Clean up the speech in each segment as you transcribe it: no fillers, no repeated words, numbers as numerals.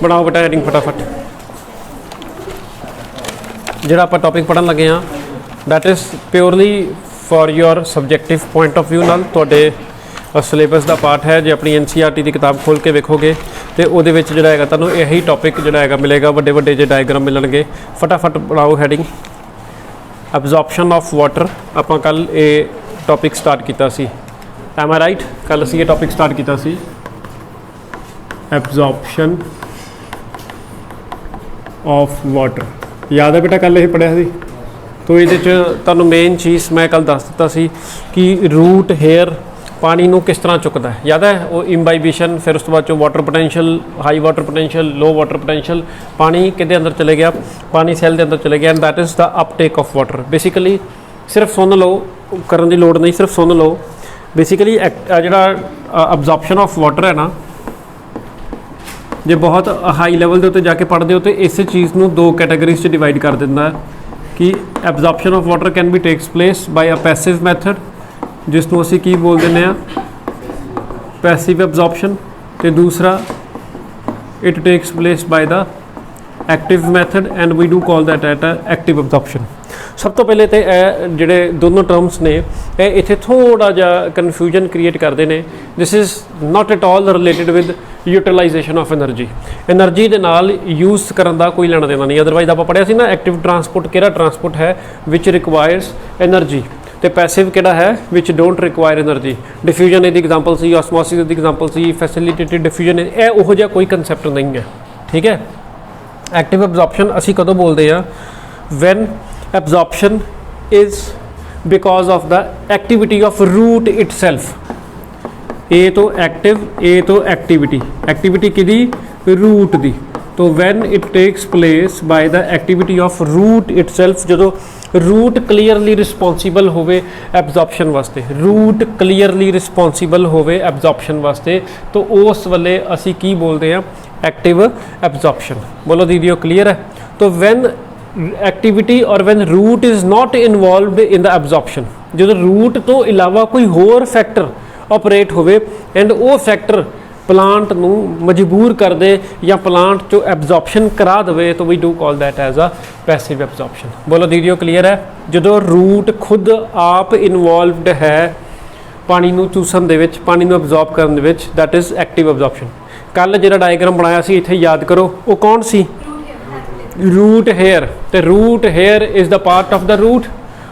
बनाओ बेटा हेडिंग फटाफट। जिहड़ा आपां टॉपिक पढ़न लगे हाँ that is purely for your subjective point of view नाल तुहाडे सिलेबस का पार्ट है। जो अपनी NCERT की किताब खोल के वेखोगे तो वो जोड़ा है तुहानूं यही टॉपिक जोड़ा है मिलेगा। वड्डे वड्डे जो डायग्राम मिलणगे। फटाफट बनाओ हेडिंग एब्जॉर्प्शन ऑफ वाटर। आपां कल ये टॉपिक स्टार्ट किया सी। एम आई राइट? कल असीं ये टॉपिक स्टार्ट किया सी एब्जॉर्प्शन ऑफ वाटर। याद है बेटा कल ये पढ़िया सी। तो ये तुहानूं मेन चीज़ मैं कल दस दिता सी कि रूट हेयर पानी नूं किस तरह चुकता है। याद है वो इंबाइबिशन, फिर उस तो बाद water potential, high water potential, low water potential. पानी किहदे अंदर चले गया? पानी सैल के अंदर चले गया and that is the Uptake of water. Basically सिर्फ सुन लो, करन दी लोड़ नहीं, सिर्फ सुन लो। बेसिकली जिहड़ा अब्जॉर्प्शन ऑफ वाटर है ना, जो बहुत हाई लैवल के उत्ते जाके पढ़ते हो तो इस चीज़ को दो कैटेगरीज डिवाइड कर दिंदा है कि absorption of water can be takes place by a passive method, जिसनों असीं की बोल दें पैसिव एब्जॉर्प्शन, तो दूसरा it takes place by the active method and we do call that at active absorption. सब तो पहले तो जोड़े दोनों टर्म्स ने इत्थे थोड़ा जा कन्फ्यूजन क्रिएट करते हैं। This is not at all related with utilisation of energy. Energy के नाल यूज़ करने का कोई लेना देना नहीं। अदरवाइज आप पढ़िया सी ना एक्टिव ट्रांसपोर्ट किहड़ा ट्रांसपोर्ट है विच रिक्वायर्स एनर्जी, तो पैसिव किहड़ा है which don't require energy. Diffusion इसकी एग्जाम्पल सी, ऑस्मोसिस की एग्जाम्पल सी, फैसिलिटेटेड डिफ्यूजन, यह उहो जिहा कोई कंसैप्ट नहीं है। ठीक है। एक्टिव एब्जॉर्प्शन असी कदों बोलते हैं? When absorption is because of the activity of root itself. ए तो एक्टिव, ए तो एक्टिविटी, एक्टिविटी किहदी? रूट दी। तो when it takes place by the activity of root itself, जो रूट क्लीयरली रिस्पॉन्सिबल होवे एब्जॉर्प्शन वास्ते, रूट क्लीयरली रिस्पॉन्सिबल होवे एब्जॉर्प्शन वास्ते, तो उस वेले असी की बोलते हैं? Active absorption. बोलो दीदियों क्लियर है? तो वैन एक्टिविटी और when root is not इनवॉल्वड in the absorption, जो रूट तो इलावा कोई होर फैक्टर ऑपरेट होवे एंड वो फैक्टर प्लांट नू मजबूर कर दे या प्लांट जो एब्जॉर्प्शन करा दे, तो we do call that as a passive absorption. बोलो दीदियों क्लीयर है? जो रूट खुद आप इनवॉल्वड है पानी नू चूसन दे विच, पानी नू एब्जॉर्ब करन दे विच, दैट इज़ एक्टिव एब्जॉर्प्शन। कल जो डायग्राम बनाया सी इत्थे याद करो, वो कौन सी? Root hair. तो root here is the part of the root.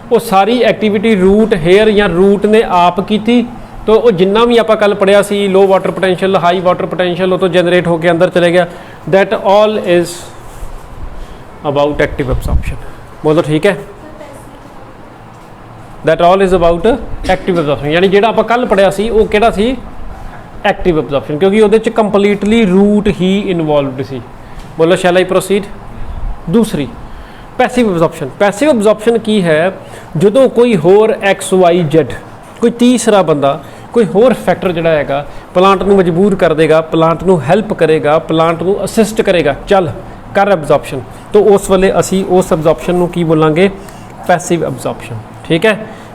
वो सारी एक्टिविटी रूट हेयर या रूट ने आप की थी। तो वो जिन्ना भी आप कल पढ़िया सी, low water potential, high water potential, वो तो जनरेट होकर अंदर चले गया। That all is about active absorption. बोलो ठीक है? That all is about active absorption. यानी जो आप कल पढ़िया सी वो किहड़ा सी? एक्टिव एब्जॉर्प्शन, क्योंकि वो कंप्लीटली रूट ही इनवॉल्वड सी। बोलो शैल आई प्रोसीड? दूसरी पैसिव एब्जॉर्प्शन। पैसिव एब्जॉर्प्शन की है? जो कोई होर XYZ, कोई तीसरा बंदा, कोई होर फैक्टर जोड़ा है प्लांट नू मजबूर कर देगा, प्लांट नू हैल्प करेगा, प्लांट नू असिस्ट करेगा, चल कर एब्जॉर्प्शन, तो उस वेले असी उस एब्जॉर्प्शन नू की बोलांगे? Passive absorption. ठीक है।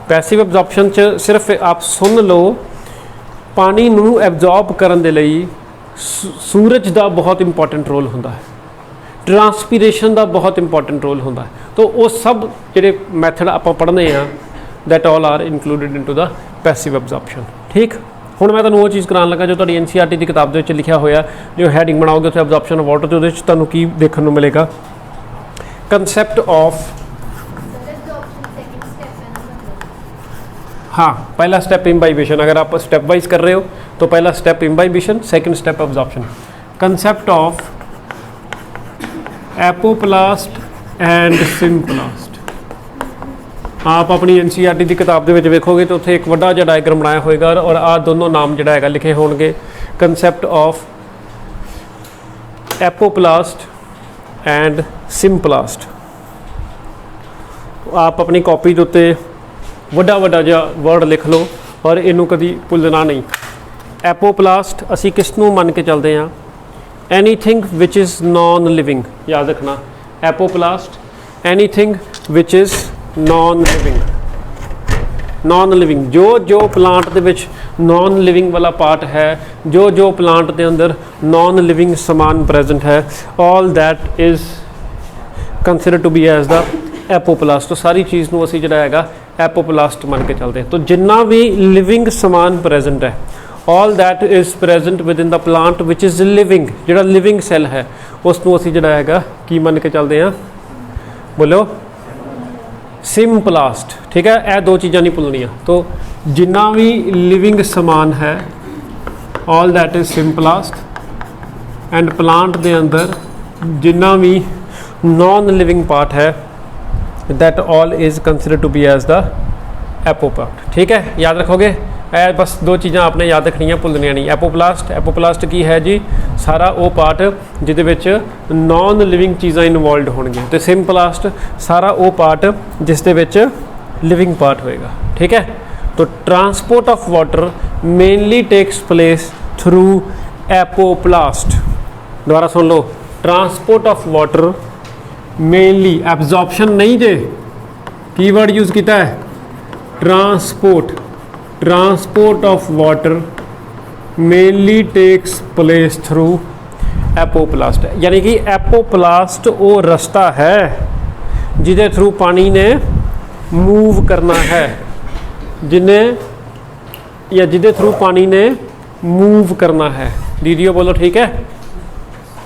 पैसिव एब्जॉर्प्शन च सिर्फ आप सुन लो, पानी नू एब्जॉर्ब करन दे लई सूरज का बहुत इंपॉर्टेंट रोल होंदा है, ट्रांसपीरेशन का बहुत इंपॉर्टेंट रोल होंदा है। तो वो सब जो मैथड आप पढ़ने हैं that all are included into the passive absorption. ठीक। हुण मैं तुहानूं वो चीज़ कराने लगा जो तुहाडी NCERT की किताब दे लिखा होया, जो हैडिंग बनाओगे उत्थे एब्जॉर्प्शन ऑफ वाटर, तो उहदे विच तुहानूं की देखने को मिलेगा? कंसैप्ट ऑफ, हाँ, पहला स्टेप इम्बाइबिशन। अगर आप स्टेप वाइज कर रहे हो तो पहला step imbibition, second step absorption. Concept of apoplast and symplast. आप अपनी NCERT की किताब के वेखोगे तो उत्थे एक वड्डा जिहा डायग्राम बनाया होएगा और आ दोनों नाम जिहड़ा हैगा लिखे होणगे। Concept of apoplast and symplast. आप अपनी कॉपी के उत्ते वड्डा वड्डा जिहा वर्ड लिख लो और इनू कभी भुलना नहीं। एपोप्लास्ट असी किसनों मन के चलते हैं? Anything which is non living. याद रखना, apoplast anything which is non living. Non living जो प्लांट ਦੇ ਵਿੱਚ नॉन लिविंग वाला पार्ट है, जो प्लांट ਦੇ अंदर नॉन लिविंग समान प्रेजेंट है, all that is consider to be as the apoplast. तो सारी चीज़ ਨੂੰ ਅਸੀਂ ਜਿਹੜਾ ਹੈਗਾ एपोप्लास्ट ਮੰਨ ਕੇ ਚੱਲਦੇ ਹਾਂ। तो जिन्ना भी लिविंग समान प्रेजेंट है, all that is present with in the plant which is living, ਜਿਹੜਾ लिविंग सैल है ਉਸ ਨੂੰ ਅਸੀਂ ਜਿਹੜਾ ਹੈਗਾ ਕੀ ਮੰਨ ਕੇ ਚੱਲਦੇ ਹਾਂ, बोलो सिम्प्लास्ट। ठीक है, यह दो चीज़ां नहीं भुलनियां। तो जिन्ना भी लिविंग समान है, all that is symplast, and plant दे अंदर जिन्ना भी नॉन लिविंग पार्ट है, that all is consider to be as the apoplast. ठीक है, याद रखोगे, बस दो चीज़ां आपने याद रखनियां, भुलनियां नहीं। एपोप्लास्ट की है जी, सारा वो पार्ट जिहदे विच नॉन लिविंग चीज़ां इनवॉल्वड होणगीਆਂ, ते सिम्प्लास्ट सारा वो पार्ट जिस दे विच लिविंग पार्ट होएगा। ठीक है, तो transport of water mainly takes place through apoplast. दोबारा सुन लो, transport of water mainly, absorption नहीं जे, कीवर्ड यूज़ किया है, transport of water mainly takes place through apoplast. यानी कि एपोप्लास्ट वो रास्ता है जिदे थ्रू पानी ने मूव करना है, जिदे थ्रू पानी ने मूव करना है। दीदियों बोलो ठीक है,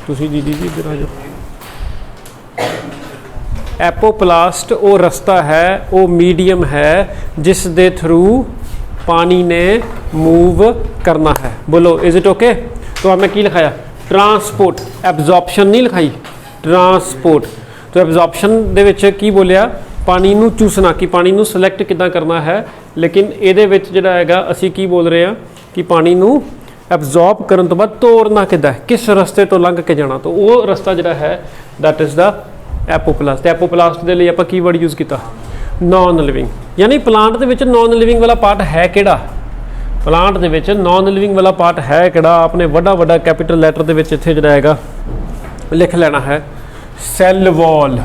तुसी दीदी जी इधर आ जाओ। एपोप्लास्ट वो रास्ता है, वो मीडियम है जिस दे थ्रू पानी ने मूव करना है। बोलो इज इट ओके। तो हमें की लिखाया, ट्रांसपोर्ट, एब्जॉर्प्शन नहीं लिखाई, ट्रांसपोर्ट। तो एब्जॉर्प्शन दे विच की बोलिया, पानी नू चूसना, कि पानी नू सिलेक्ट किदां करना है, लेकिन इहदे विच जिहड़ा हैगा असीं की बोल रहे हैं कि पानी नू एब्जॉर्ब करन तो बाद तोड़ना किदां है, किस रस्ते तो लंघ के जाना। तो वो रस्ता जिहड़ा है that is the apoplast. Apoplast दे लई आपां कीवर्ड यूज़ किया नॉन लिविंग। यानी प्लांट दे विच नॉन लिविंग वाला पार्ट है किहड़ा, प्लांट दे विच नॉन लिविंग वाला पार्ट है किहड़ा, आपने वड्डा कैपिटल लैटर दे विच इत्थे जिहड़ा हैगा लिख लेना है, सैल वॉल।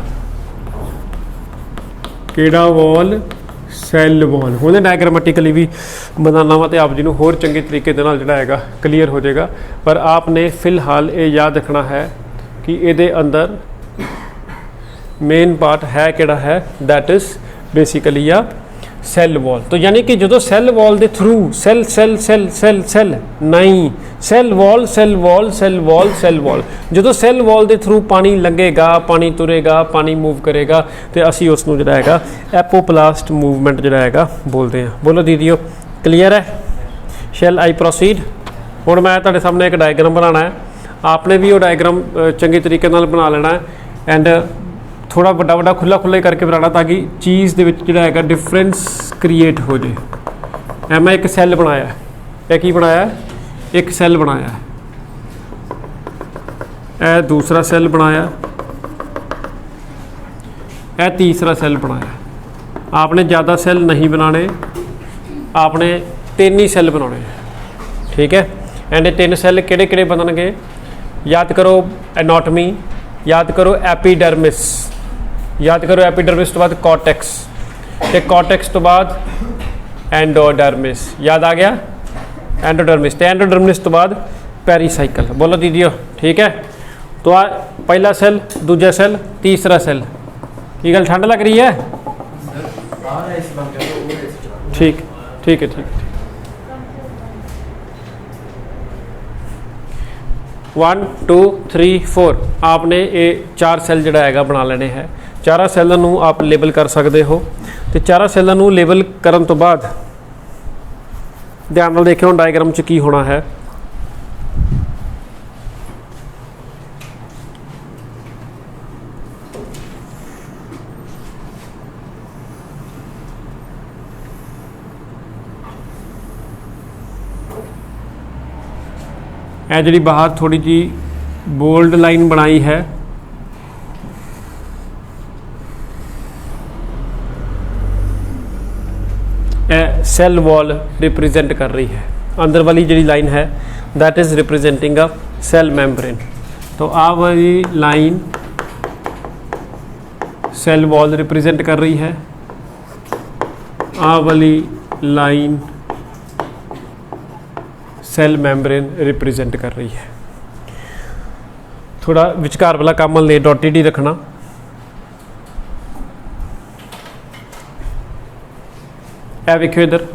किहड़ा वॉल, सैल वॉल। हुणे डायग्रामेटिकली भी बनाना वा तो आप जी नूं होर चंगे तरीके दे नाल जिहड़ा हैगा क्लीयर हो जाएगा, पर आपने फिलहाल ये याद रखना है कि इहदे अंदर मेन पार्ट है किहड़ा है, that is basically a cell wall. तो यानी कि जो सैल वॉल के through cell cell cell cell cell नहीं, cell wall cell wall cell wall cell wall, जो सैल वॉल के थ्रू पानी लंघेगा, पानी तुरेगा, पानी मूव करेगा, तो असी उसनूं जिहड़ा हैगा एपोप्लास्ट मूवमेंट जिहड़ा हैगा बोलते हैं। बोलो दीदियो क्लीयर है। शैल आई प्रोसीड। हुण मैं तुहाडे सामने एक डायग्राम बनाना है, आपने भी वो डायग्राम चंगे तरीके नाल बना लेना है, एंड थोड़ा वड्डा खुला ही करके बनाना, ताकि चीज़ दे विच जिहड़ा हैगा डिफरेंस क्रिएट हो जाए। मैं एक सैल बनाया, यह की बनाया, एक सैल बनाया, यह दूसरा सैल बनाया, यह तीसरा सैल बनाया। आपने ज़्यादा सैल नहीं बनाने, आपने 3 ही सैल बनाने। ठीक है, एंड ये 3 सैल किहड़े बनणगे, याद करो एनाटमी, याद करो एपीडर्मिस, याद करो एपीडर्मिस तो बाद कॉर्टेक्स, ते कॉर्टेक्स तो बाद एंडोडर्मिस। याद आ गया, एंडोडर्मिस, ते एंडोडर्मिस तो बाद पेरीसाइकल। बोलो दीदियो ठीक है। तो आ पहला सेल, दूजा सेल, तीसरा सेल। की गल ठंड लग रही है? ठीक ठीक है, ठीक है। 1 2 3 4 आपने ये 4 सैल जिहड़ा हैगा बना लेने हैं। 4 सैलों नूं आप लेबल कर सकते हो, तो 4 सैलों नूं लेबल करन तो बाद ध्यान नाल देखियो डायग्राम च की होना है। ਇਹ ਜਿਹੜੀ बाहर थोड़ी जी बोल्ड लाइन बनाई है, सेल वॉल रिप्रेजेंट कर रही है। अंदर वाली जी लाइन है that is representing a cell membrane. तो आ वाली लाइन सेल वॉल रिप्रेजेंट कर रही है, आ वाली लाइन सैल मैम्ब्रेन रिप्रेजेंट कर रही है। थोड़ा विचकार वाला काम ले डॉटेड ही रखना। ए वेखियो इधर,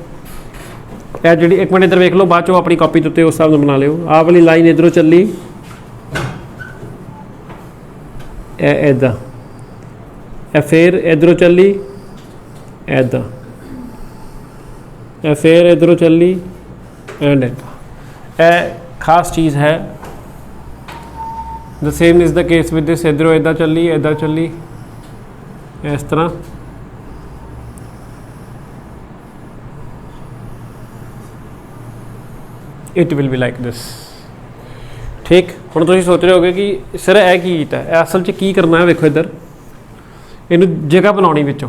ए जी एक मिनट इधर वेख लो, बाद चो अपनी कॉपी के उत्ते उस हिसाब से बना लियो। आ वाली लाइन इधरों चली, ऐदा, ए फिर इधरों चली, ऐदा, ए फिर इधरों चली एंड ऐदा। ए खास चीज़ है। The same is the case with this, इधरों ऐदा चली, ऐदा चली, इस तरह। It will be like this. ठीक, हुण तुसीं सोच रहे होगे कि सर यह की कीता है, असल च की करना है। वेखो इधर, इनू जगह बनानी विचों।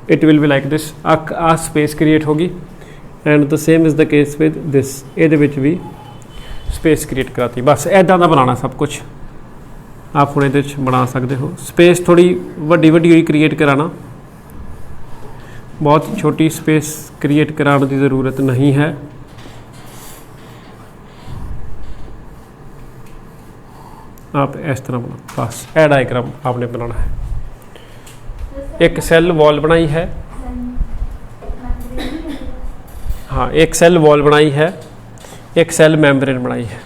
It will be like this, a space create होगी and the same is the case with this, ये भी स्पेस क्रिएट कराती। बस ऐदा दा बनाना सब कुछ आप हुण इहदे च बना सकते हो। स्पेस थोड़ी वड्डी वड्डी क्रिएट कराना, बहुत छोटी स्पेस क्रिएट कराने की ज़रूरत नहीं है। आप इस तरह बना, बस ए डायग्राम आपने बनाना है। एक सेल वॉल बनाई है, हाँ एक सेल वॉल बनाई है, एक सेल मैम्ब्रेन बनाई है।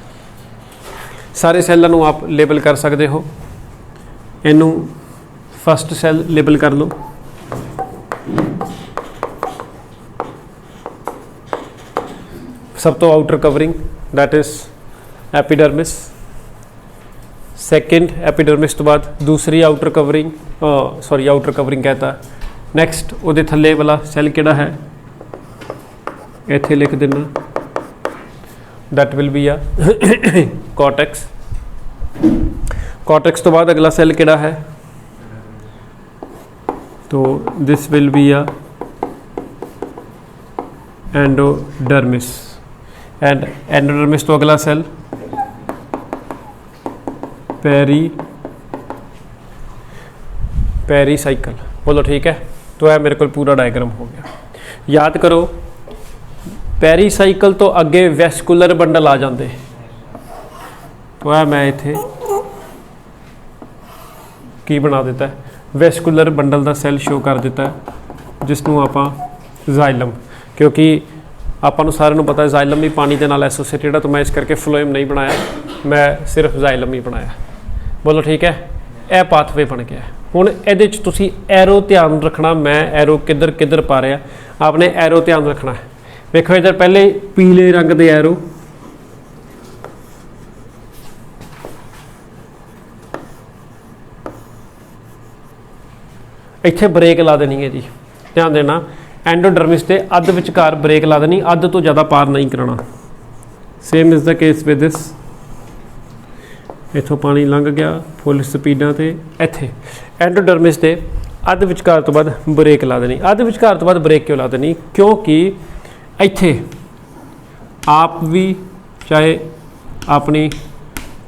सारे सैलों को आप लेबल कर सकते हो। इनू फस्ट सेल लेबल कर लो, सब तो outer covering that is epidermis. Second epidermis तो बाद दूसरी outer covering, sorry outer covering कहता। नैक्सट वो थले वाला सैल किहड़ा है, इत्थे लिख देना, that will be a cortex. Cortex तो बाद अगला सैल किहड़ा है, तो this will be a endodermis. And endodermis तो अगला सेल पेरीसाइकल। बोलो ठीक है। तो यह मेरे को पूरा डायग्राम हो गया। याद करो, पेरीसाइकल तो अगे वैस्कुलर बंडल आ जाते, तो यह मैं इत्थे की बना देता है, वैस्कुलर बंडल का सैल शो कर देता है, जिसनों आपां जाइलम, क्योंकि आपको सारे पता है जाइलम भी पानी के नाल एसोसीएटेड है, तो मैं इस करके फ्लोएम नहीं बनाया, मैं सिर्फ जाइलम ही बनाया। बोलो ठीक है। यह पाथवे बन गया। हुण इहदे च तुसीं एरो ध्यान रखना, मैं एरो किधर किधर पा रहा, आपने एरो ध्यान रखना है। देखो इधर पहले पीले रंग के एरो, इत्थे ब्रेक ला देनी है जी, ध्यान देना। एंडोडर्मिस के अध विचकार ब्रेक ला देनी, अध तो ज़्यादा पार नहीं कराना। Same is the case with this, इथों पानी लंघ गया फुल स्पीडा ते, इत्थे एंडोडर्मिस के अध विचकार तो बाद ब्रेक ला देनी। अध विचकार तो बाद ब्रेक क्यों ला देनी, क्योंकि इत्थे आप भी चाहे अपनी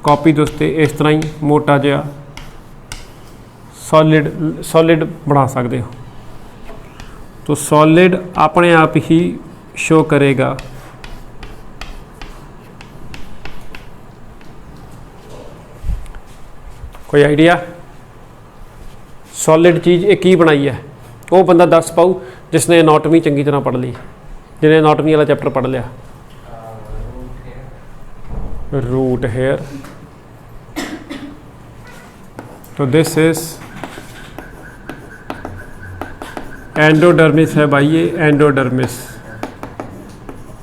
कॉपी के उत्ते इस तरह ही मोटा जिहा सॉलिड बना सकते हो। तो सॉलिड अपने आप ही शो करेगा कोई आइडिया। सॉलिड चीज़ एक ही बनाई है, वो बंदा दस पाऊ जिसने एनाटॉमी चंगी तरह पढ़ ली, जिन्हें एनाटॉमी वाला चैप्टर पढ़ लिया। रूट हेयर, तो दिस इज एंडोडर्मिस है भाई, ये एंडोडर्मिस।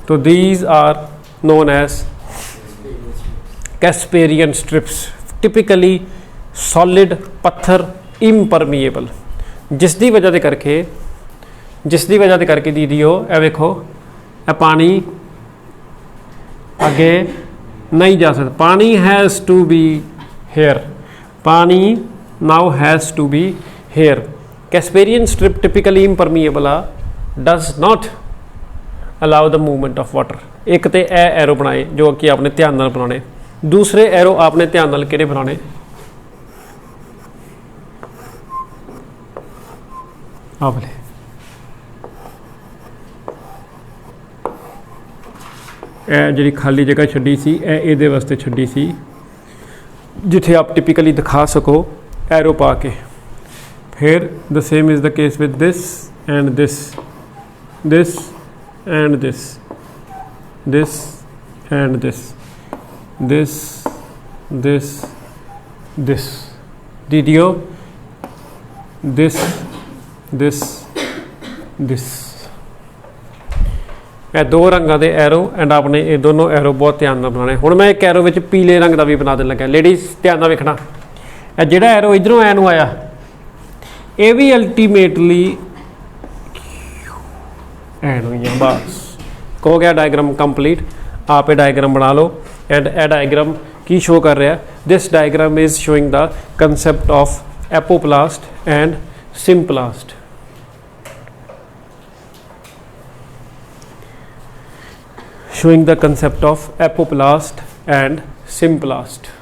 तो these are known as Casparian strips, typically solid पत्थर इम्परमीएबल, जिसकी वजह से करके दीदी हो ए वेखो ए पानी अगे नहीं जा सकता। पानी हैज़ टू बी हेयर, पानी now has to be here. Casparian strip typically impermeable आ, does not allow the movement of water. एक तो ए एरो बनाए जो कि आपने ध्यान नाल बनाने, दूसरे एरो आपने ध्यान नाल किहड़े बनाने, ਆ ਵਾਲੇ ਇਹ ਜਿਹੜੀ ਖਾਲੀ ਜਗ੍ਹਾ ਛੱਡੀ ਸੀ ਇਹ ਇਹਦੇ ਵਾਸਤੇ ਛੱਡੀ ਸੀ ਜਿੱਥੇ ਆਪ ਟਿਪੀਕਲੀ ਦਿਖਾ ਸਕੋ ਐਰੋ ਪਾ ਕੇ। ਫਿਰ the same is the case with this and this, this and this, this and this, this, this, this, DDO, this, this, this। ਇਹ ਦੋ ਰੰਗਾਂ ਦੇ ਐਰੋ ਐਂਡ ਆਪਣੇ ਇਹ ਦੋਨੋਂ ਐਰੋ ਬਹੁਤ ਧਿਆਨ ਨਾਲ ਬਣਾਉਣੇ। ਹੁਣ ਮੈਂ ਇੱਕ ਐਰੋ ਵਿੱਚ ਪੀਲੇ ਰੰਗ ਦਾ ਵੀ ਬਣਾ ਦੇਣ ਲੱਗਾ। ਲੇਡੀਜ਼ ਧਿਆਨ ਨਾਲ ਵੇਖਣਾ, ਇਹ ਜਿਹੜਾ ਐਰੋ ਇਧਰੋਂ ਐ ਨੂੰ ਆਇਆ ਇਹ ਵੀ ਅਲਟੀਮੇਟਲੀ ਐ ਨੂੰ ਹੀ ਆ। ਬਸ ਹੋ ਗਿਆ ਡਾਇਗਰਾਮ ਕੰਪਲੀਟ। ਆਪ ਇਹ ਡਾਇਗਰਾਮ ਬਣਾ ਲਓ ਐਂਡ ਇਹ ਡਾਇਗਰਾਮ ਕੀ ਸ਼ੋ ਕਰ ਰਿਹਾ? This diagram is showing the concept of apoplast and sympplast। Showing the concept of apoplast and sympplast।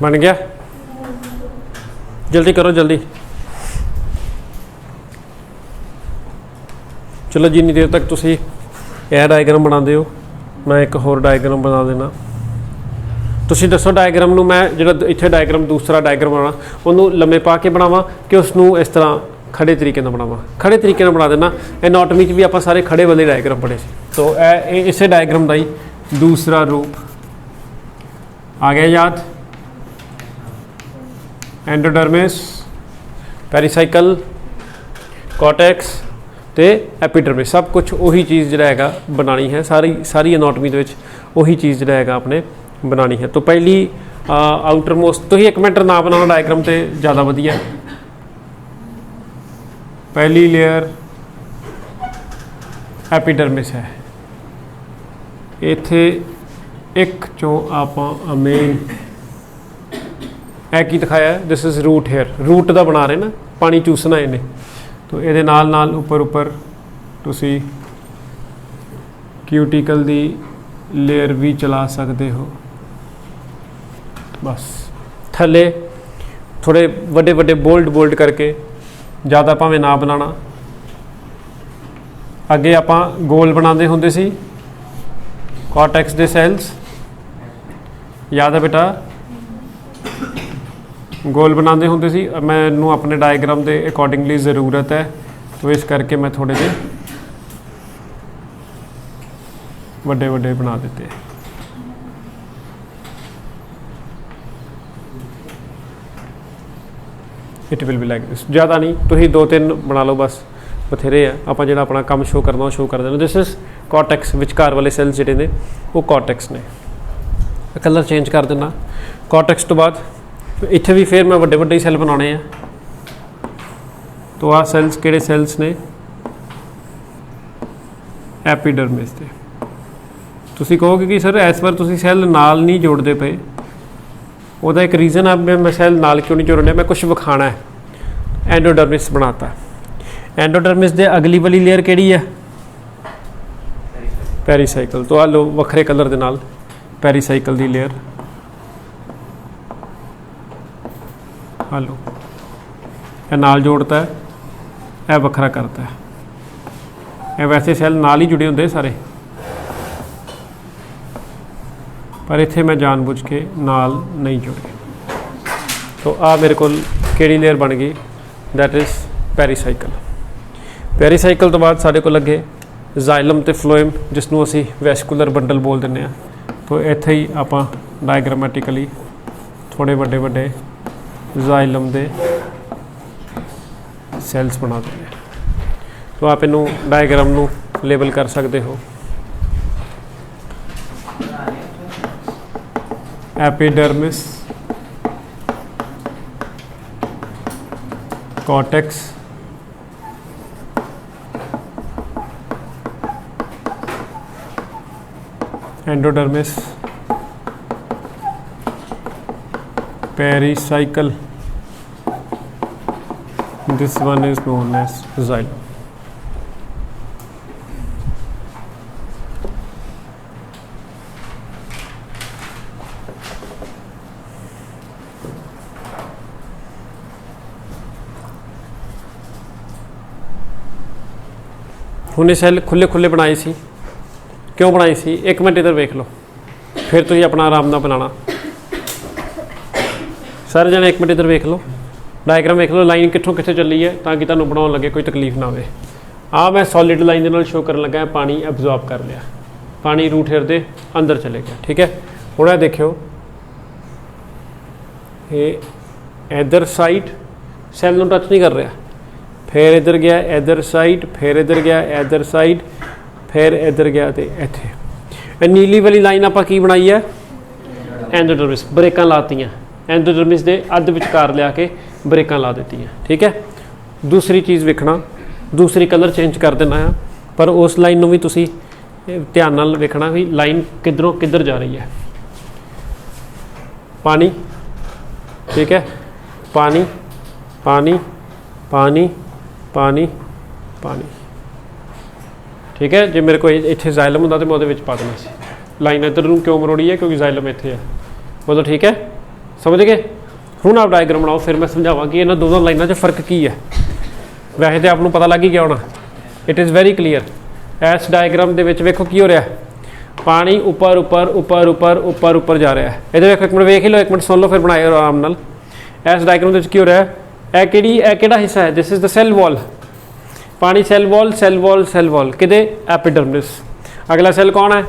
बन गया? जल्दी करो जल्दी। चलो जिन्नी देर तक तुसी यह डायग्राम बनाते हो मैं एक होर डायग्राम बना देना। तुसी दसो डायग्राम नूं मैं जिहड़ा इत्थे डायग्राम दूसरा डायग्राम बनाना उन्होंने लम्बे पा के बनावां कि उसनूं इस तरह खड़े तरीके नाल बनावां? खड़े तरीके नाल बना देना। एनाटॉमी च भी आपां सारे खड़े वाले डायग्राम पढ़े सी, तो इसे डायग्राम का ही दूसरा रूप आ गया याद। एंडोडर्मिस, पेरीसाइकल, कॉर्टेक्स ते एपिडर्मिस सब कुछ उही चीज़ जिहड़ा हैगा बनानी है। सारी एनाटॉमी दे विच उही चीज़ जिहड़ा हैगा आपने बनानी है। तो पहली आउटर मोस्ट तो ही 1 मिनट ना बनाना डायग्राम तो ज़्यादा वधिया। पहली लेयर एपिडर्मिस है। इत्थे एक चों आपां मेन की दिखाया है, this is root hair. Root का बना रहे ना, पानी चूसना इन्हें, तो ये नाल नाल उपर उपर तुसी क्यूटिकल दी लेयर भी चला सकते हो। बस थले थोड़े वड्डे वड्डे बोल्ड करके, ज़्यादा भावें ना बनाना। अगे आपां गोल बनाते होंदे सी कॉर्टेक्स दे सैल्स, याद है बेटा? गोल बनाते होंदे सी। मैनू अपने डायग्राम के अकॉर्डिंगली ज़रूरत है, तो इस करके मैं थोड़े जे वड्डे वड्डे बना देते। It will be like this. ज़्यादा नहीं, तुसीं 2-3 बना लो बस, बथेरे है। आप जो अपना काम शो करना वो शो कर देना। दिस इज कॉर्टेक्स, विचकार वाले सैल्स जिहड़े ने वो कॉर्टेक्स ने। कलर चेंज कर देना। कॉर्टेक्स तो बाद इत्थे भी फिर मैं वड्डे वड्डे ही सैल बनाने हैं। तो आ सैल्स किहड़े सैल्स ने? एपिडर्मिस दे। तुसीं कहोगे कि सर इस बार तुसीं सैल नाल नहीं जोड़ते पे, ਉਹਦਾ एक रीज़न है। मैं सैल नाल क्यों नहीं जोड़ रहा? मैं कुछ विखाना है। एंडोडर्मिस बनाता। एंडोडर्मिस दे अगली वाली लेयर केड़ी है? पेरीसाइकल। तो आ लो वखरे कलर दे नाल पेरीसाइकल दी लेयर आ लो। यह नाल जोड़ता है, यह वखरा करता है। यह वैसे सैल नाल ही जुड़े होंगे सारे, पर इत्थे मैं जानबूझ के नाल नहीं जुड़े। तो आ मेरे को केड़ी लेयर बन गई? That is pericycle. पेरीसाइकल तो बाद साढ़े को लगे जाइलम ते फ्लोएम, जिसनों असी वैस्कुलर बंडल बोल दिंदे आ। तो इत्थे ही आपां डायग्रामेटिकली थोड़े वड्डे वड्डे जाइलम दे सैल्स बना देंगे। तो आप इनू डायग्राम नू लेबल कर सकते हो। Epidermis, cortex, endodermis, pericycle This one is known as xylem. हुणे सैल खुले खुले बनाए सी, क्यों बनाए सी? एक मिनट इधर वेख लो, फिर तुसीं अपना आराम नाल बनाना। सारे जने एक मिनट इधर वेख लो, डायग्राम वेख लो, लाइन कित्थों कित्थे चली है ताकि तुहानूं बनाउण लगे कोई तकलीफ ना होवे। आ मैं सॉलिड लाइन दे नाल शो करन लगा, पानी एब्जॉर्ब कर लिया, पानी रूट हेयर दे अंदर चले गया, ठीक है। हुण देखियो ये इधर साइड सैल नूं टच नहीं कर रहा, फिर इधर गया इधर साइड, फिर इधर गया इधर साइड, फिर इधर गया तो इत्थे। नीली वाली लाइन आपां की बनाई है? एंडोडर्मिस, ब्रेकां लातियां, एंडोडर्मिस दे अध विचकार लिया के ब्रेकां ला दित्तियां, ठीक है। दूसरी चीज़ वेखना, दूसरी कलर चेंज कर देना है, पर उस लाइन नूं भी तुसीं ध्यान नाल वेखना भी लाइन किधरों किधर जा रही है। पानी, ठीक है, पानी पानी पानी पानी पानी, ठीक है। जे मेरे को इत्थे जाइलम होंदा तो मैं उहदे विच पा देना सी। लाइन इधर नूं क्यों मरोड़ी है? क्योंकि जाइलम इत्थे है, बोलो ठीक है, समझ गए। हुण आप डायग्राम बनाओ, फिर मैं समझावां कि इन्हां दोनों लाइनां 'च फर्क की है। वैसे तो आपनूं पता लग ही गया होना, इट इज़ वेरी क्लीयर। इस डायग्राम दे विच वेखो की हो रहा है, पानी उपर उपर उपर उपर उपर उपर जा रहा है। इधर वेखो, एक मिनट वेख ही लो, एक मिनट सुन लो, फिर बनाए आराम नाल। इस डायग्राम दे विच की हो रहा है, किहड़ा हिस्सा है? This is the cell wall, पानी cell wall cell wall cell wall, किदे? एपिडर्मिस। अगला सैल कौन है?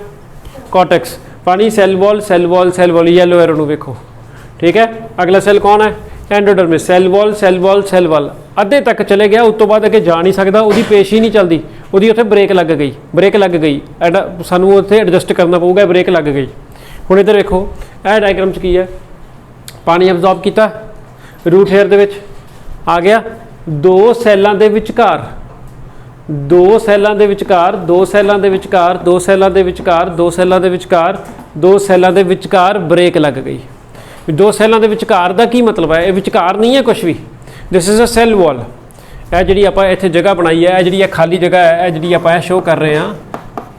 कॉर्टेक्स। पानी cell wall cell wall cell wall, yellow arrow नूं वेखो, ठीक है। अगला सैल कौन है? Endodermis, cell wall cell wall cell wall, अद्धे तक चले गया, उस तो बाद अगे जा नहीं सकता, उसकी पेश ही नहीं चलती, उसकी उत्थे ब्रेक लग गई, ब्रेक लग गई, सानू उत्थे एडजस्ट करना पऊगा, ब्रेक लग गई। हुण इधर वेखो, यह डायग्राम च की है, पानी एब्जॉर्ब किया, रूट हेयर दे विच आ गया, दो सैलों के विचकार, दो सैलों के विचकार, दो सैलों के विचकार, दो सैलों के विचकार, दो सैलों के विचकार, दो सैलों के विचकार ब्रेक लग गई। दो सैलों के विचकार का की मतलब है? ये विचकार नहीं है कुछ भी, this is a cell wall. यह जी आप इत्थे जगह बनाई है, जी खाली जगह है, जी आप शो कर रहे हैं,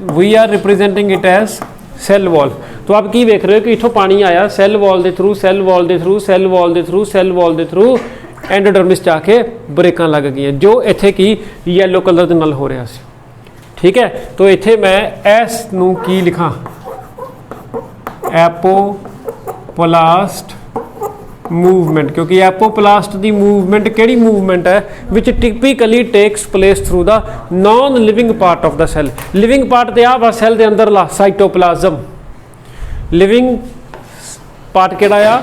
we are representing it as cell wall. तो आप की वेख रहे हो कि इत्थों पानी आया सैल वॉल के थ्रू, सैल वॉल के थ्रू, सैल वॉल के थ्रू, सैल वॉल के थ्रू, एंडोडर्मिस जाके ब्रेकां लग गई, जो इत्थे की येलो कलर के नाल हो रहा सी, ठीक है। तो इत्थे मैं एस नूं की लिखां? एपोप्लास्ट मूवमेंट, क्योंकि एपोप्लास्ट की मूवमेंट किहड़ी मूवमेंट है? Which typically takes place through the non living part of the cell. Living part तो आ सैल के अंदर ला साइटोप्लाज्म, लिविंग पार्ट किहड़ा आ?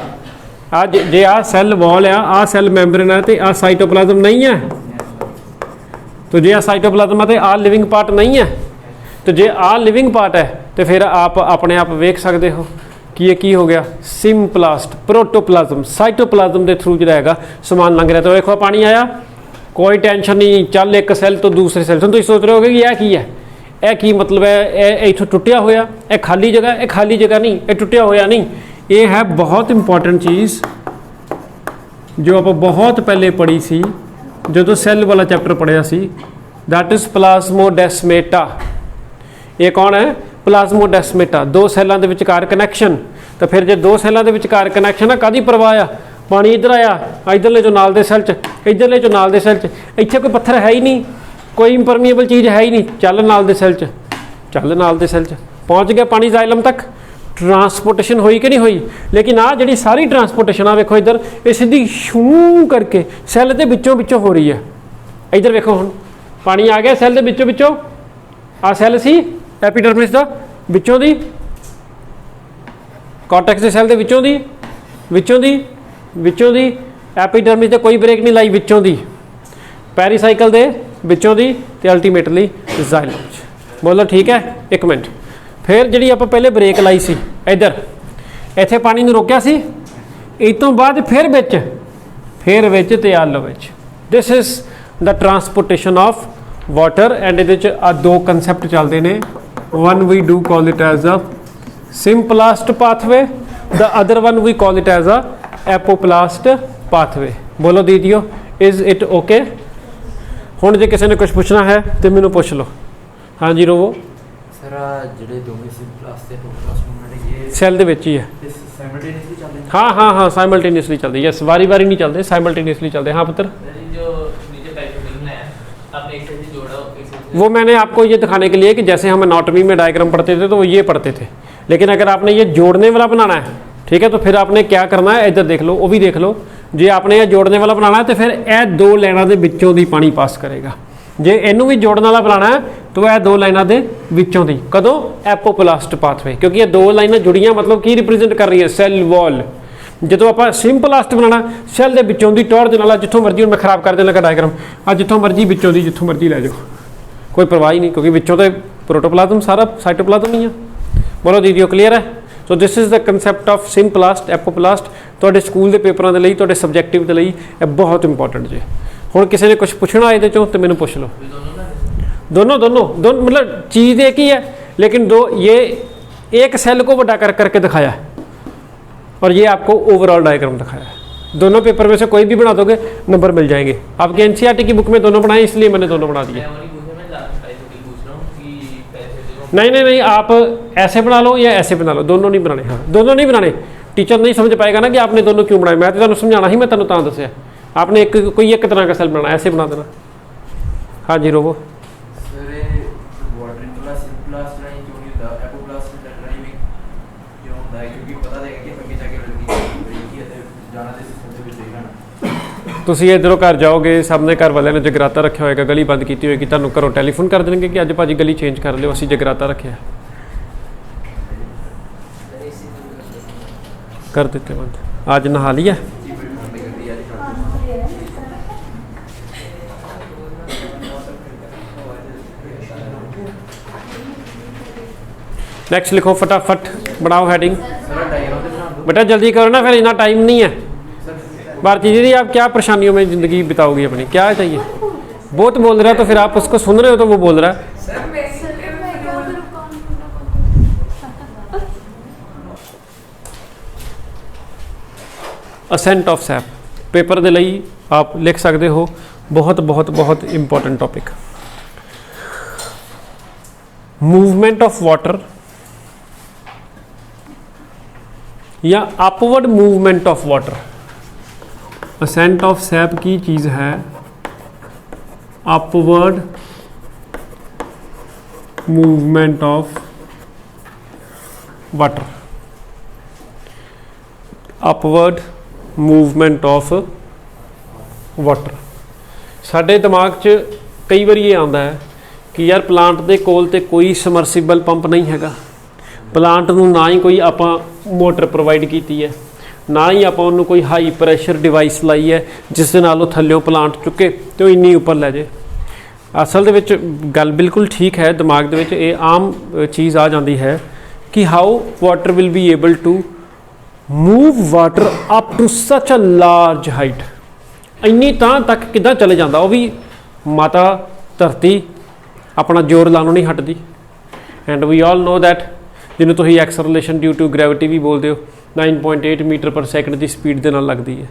आज जे आ सैल वॉल आ सैल मैंबरेन है, तो आ साइटोप्लाज्म नहीं है, तो जे आ साइटोप्लाज्म है तो आ लिविंग पार्ट नहीं है। तो जे आ लिविंग पार्ट है तो फिर आप अपने आप वेख सकते हो कि ये की हो गया? सिम्प्लास्ट, प्रोटोप्लाज्म, साइटोप्लाज्म के थ्रू जो है समान लंघ रहा। तो देखो पानी आया, कोई टेंशन नहीं, चल एक सैल तो दूसरे सैल। तुम सोच रहे हो कि यह की है, यह की मतलब है? इथों टुटिया होया, यह खाली जगह, यह खाली जगह नहीं, यह टुटिया होया नहीं। ये है बहुत इंपॉर्टेंट चीज़ जो आप बहुत पहले पढ़ी सी, जो तो सैल वाला चैप्टर पढ़िया सी, दैट इज प्लाज्मोडेस्मेटा। ये कौन है? प्लाज्मोडेस्मेटा। दो सैलों के विचकार कनैक्शन। तो फिर जो दो सैलों के विचकार कनैक्शन है, कदी प्रवाह आ? पानी इधर आया, इधरले जो नाल दे सैल च, इधरले जो नाल दे सैल च, इत्थे कोई पत्थर है ही नहीं, कोई इंपरमीएबल चीज़ है ही नहीं, चल नाल दे सैल च, चल नाल दे सैल च, पहुँच गया पानी जाइलम तक, ट्रांसपोर्टेशन हुई कि नहीं हुई? लेकिन आ जी सारी ट्रांसपोर्टेशन आ वेखो इधर, ये सीधी शू करके सैल के बिचों हो रही है। इधर वेखो हुण पानी आ गया सैल के बिचों, आ सैल सी एपिडर्मिस का विचों दी, कॉर्टेक्स के सैल के विचों दी एपिडर्मिस से कोई ब्रेक नहीं लाई, विचों दी पेरीसाइकल दे विचों दी, ते अल्टीमेटली जाइलम। बोलो ठीक है। एक मिनट, फिर जी आप पहले ब्रेक लाई सी इधर, इत्थे पानी नूं रोकिया सी, इस तो बाद फिर विच ते आलो विच। This is the transportation of water and ये दो कंसैप्ट चलते हैं। One we do call it as a symplast pathway, the other one we call it as a apoplast pathway. बोलो दीदियो, इज़ इट ओके? हुण जे किसी ने कुछ पुछना है तो मैनू पुछ लो। हाँ जी रोवो। सर ਜਿਹੜੇ ਦੋਵੇਂ ਕਲਾਸ ਤੇ ਕਲਾਸ मूवमेंट ये सैल ਦੇ ਵਿੱਚ ਹੀ है। साइमल्टेनियसली चलते हैं? हाँ हाँ हाँ साइमल्टेनियसली चलते, यस, वारी वारी नहीं चलते, साइमल्टेनियसली चलते। हाँ पुत्र, जो नीचे टाइप है आपने एक साइड जोड़ा, वो मैंने आपको ये दिखाने के लिए कि जैसे हम एनाटॉमी में डायग्राम पढ़ते थे तो वो ये पढ़ते थे, लेकिन अगर आपने ये जोड़ने वाला बनाना है, ठीक है, तो फिर आपने क्या करना है, इधर देख लो, वो भी देख लो। जे आपने ये जोड़ने वाला बनाना है तो फिर यह दो लाइनों के विचों दी पानी पास करेगा। जे इनू भी जोड़ने वाला बनाना है तो यह दो लाइनों के विचों दी, कदों? एपोप्लास्ट पाथवे, क्योंकि ये दो लाइनें जुड़ियां मतलब की रिप्रेजेंट कर रही है? Cell wall. जो आप सिंपलास्ट बनाना सैल के विचों की टॉर्च नाल जितों मर्जी, मैं खराब कर देना डायग्राम, आ जितों मर्जी विचों की जितों मर्जी लै जाओ, कोई परवाह ही नहीं, क्योंकि विचों तो प्रोटोप्लाज्म सारा साइटोप्लाज्म ही है। बोलो दीदी क्लीयर है? So this is the concept of symplast apoplast. तो स्कूल के पेपरों के लिए, तो सबजैक्टिव के लिए बहुत इंपॉर्टेंट जे। हुण किसी ने कुछ पुछना ये चो तो मैनू पुछ लो। दोनों दोनों दोनों मतलब चीज़ एक ही है, लेकिन दो ये एक सेल को बड़ा करके दिखाया है और ये आपको ओवरऑल डायग्राम दिखाया है। दोनों पेपर में से कोई भी बना दोगे नंबर मिल जाएंगे। आपके एनसीईआरटी की बुक में दोनों बनाए, इसलिए मैंने दोनों बना दिए। नहीं नहीं नहीं, आप ऐसे बना लो या ऐसे बना लो, दोनों नहीं बनाने। हाँ दोनों नहीं बनाने, टीचर नहीं समझ पाएगा ना कि आपने दोनों क्यों बनाए। मैं तो तुहानू समझाना ही, मैं तुहानू तां दस्सिया। आपने एक कोई एक तरह का सेल बनाना, ऐसे बना देना। हाँ जी रोवो। ਤੁਸੀਂ इधरों घर जाओगे, सामने घर वाले ने जगराता रखा होएगा, गली बंद की होएगी, तुहानू घरों टैलीफोन कर देंगे कि अज भाजी गली चेंज कर लियो, असीं जगराता रखे, कर देते बंद। आज नहा लिया? नेक्स्ट लिखो फटाफट, बनाओ हेडिंग। बेटा जल्दी करो ना, फिर इतना टाइम नहीं है। भारती दीदी आप क्या परेशानियों में ज़िंदगी बिताओगी अपनी? क्या चाहिए? बहुत बोल रहा है तो फिर आप उसको सुन रहे हो तो वो बोल रहा है। असेंट ऑफ सैप पेपर के लिए आप लिख सकते हो, बहुत बहुत बहुत important topic. Movement of water या upward movement of water. Ascent of sap की चीज़ है upward movement of water. Upward movement of water. साडे दिमाग च कई बार ये आता है कि यार प्लांट के कोल ते कोई समरसीबल पंप नहीं हैगा, प्लांट नूं ना ही कोई आपां मोटर प्रोवाइड की है, ना ही आप उन्होंने कोई हाई प्रैशर डिवाइस लाई है जिस दे नाल थल्लों प्लांट चुके तो इन्नी उपर लै जाए। असल दे विच गल बिल्कुल ठीक है, दिमाग दे विच ये आम चीज़ आ जाती है कि how water will be able to move water up to such a large height. इन्नी तां तक किद्दां चले जांदा, वो भी माता धरती अपना जोर लानों नहीं हटदी। And we all know that जिन्होंने तुम एक्सलरेशन ड्यू टू ग्रैविटी भी बोलते हो, 9.8 मीटर पर सैकंड की स्पीड के नाल लगती है।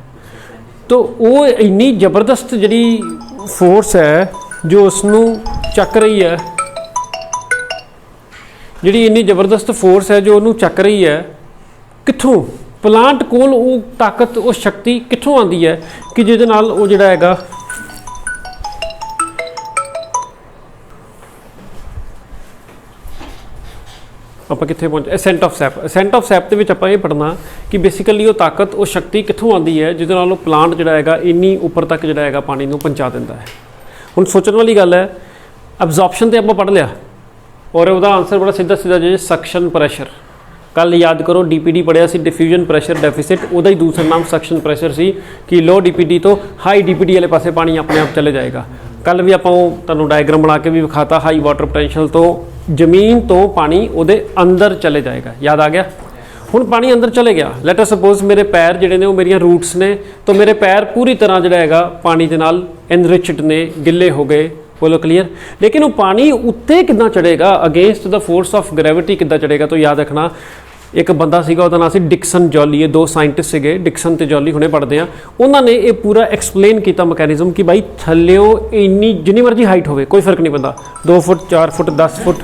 तो वो इन्नी जबरदस्त जी फोर्स है जो उसनू चक रही है, जी इन्नी जबरदस्त फोर्स है जो उन्होंने चक रही है। कित्थों? प्लांट कोल वो ताकत, वो शक्ति कित्थों आती है कि जिहदे नाल वो जिहड़ा हैगा आप कितने पहुँचे? Ascent of sap. Ascent of sap के आप ये पढ़ना कि बेसिकली वो ताकत, वो शक्ति कित्थों आती है जिहदे नाल प्लांट जिहड़ा हैगा इन्नी उपर तक जिहड़ा हैगा पानी नूं पहुँचा दिंदा है। हुण सोचण वाली गल है, अब्जॉर्प्शन तो आप पढ़ लिया और वह आंसर बड़ा सीधा सीधा जी सक्शन प्रैशर। कल याद करो DPD पढ़िया सी, डिफ्यूजन प्रैशर डेफिसिट, वह ही दूसरा नाम सक्शन प्रैशर सी कि लो DPD तो हाई DPD वाले पासे पानी अपने आप चले जाएगा। कल भी आप डायग्राम बना के भी विखाता, हाई वाटर पोटेंशियल तो जमीन तो पानी वो अंदर चले जाएगा। याद आ गया? हुण पानी अंदर चले गया, लेट अस सपोज मेरे पैर जिहड़े ने वो मेरियां रूट्स ने, तो मेरे पैर पूरी तरह जिहड़ा हैगा पानी दे नाल एनरिच्ड ने, गिले हो गए। बोलो क्लीयर? लेकिन वो पानी उत्ते किद्दां चढ़ेगा, against the force of gravity किद्दां चढ़ेगा? तो याद रखना ਇੱਕ ਬੰਦਾ ਸੀਗਾ, ਉਹਦਾ ਨਾਮ ਸੀ ਡਿਕਸਨ ਜੌਲੀ। ਇਹ 2 ਸਾਇੰਟਿਸਟ ਸੀਗੇ, ਡਿਕਸਨ ਤੇ ਜੌਲੀ, ਹੁਣੇ ਪੜ੍ਹਦੇ ਆ। ਉਹਨਾਂ ਨੇ ਇਹ ਪੂਰਾ ਐਕਸਪਲੇਨ ਕੀਤਾ ਮੈਕੈਨਿਜ਼ਮ ਕਿ ਬਾਈ ਥੱਲਿਓ ਇੰਨੀ ਜਿੰਨੀ ਮਰਜ਼ੀ ਹਾਈਟ ਹੋਵੇ ਕੋਈ ਫਰਕ ਨਹੀਂ ਪੈਂਦਾ, 2 ਫੁੱਟ 4 ਫੁੱਟ 10 ਫੁੱਟ